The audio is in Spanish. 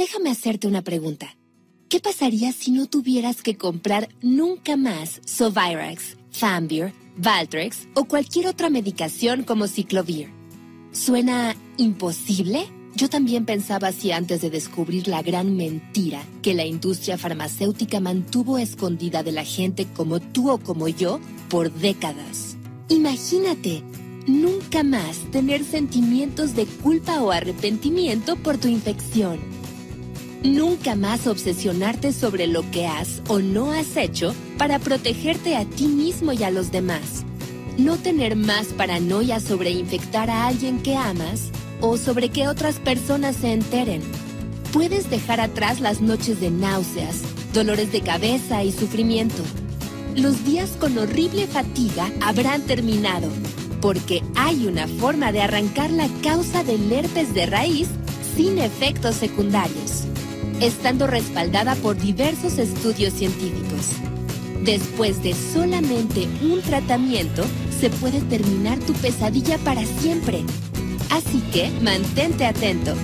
déjame hacerte una pregunta. ¿Qué pasaría si no tuvieras que comprar nunca más Sovirax, Fambir, Valtrex o cualquier otra medicación como Ciclovir? ¿Suena imposible? Yo también pensaba así antes de descubrir la gran mentira que la industria farmacéutica mantuvo escondida de la gente como tú o como yo por décadas. Imagínate, nunca más tener sentimientos de culpa o arrepentimiento por tu infección. Nunca más obsesionarte sobre lo que has o no has hecho para protegerte a ti mismo y a los demás. No tener más paranoia sobre infectar a alguien que amas o sobre que otras personas se enteren. Puedes dejar atrás las noches de náuseas, dolores de cabeza y sufrimiento. Los días con horrible fatiga habrán terminado, porque hay una forma de arrancar la causa del herpes de raíz sin efectos secundarios, estando respaldada por diversos estudios científicos. Después de solamente un tratamiento, se puede terminar tu pesadilla para siempre. Así que mantente atento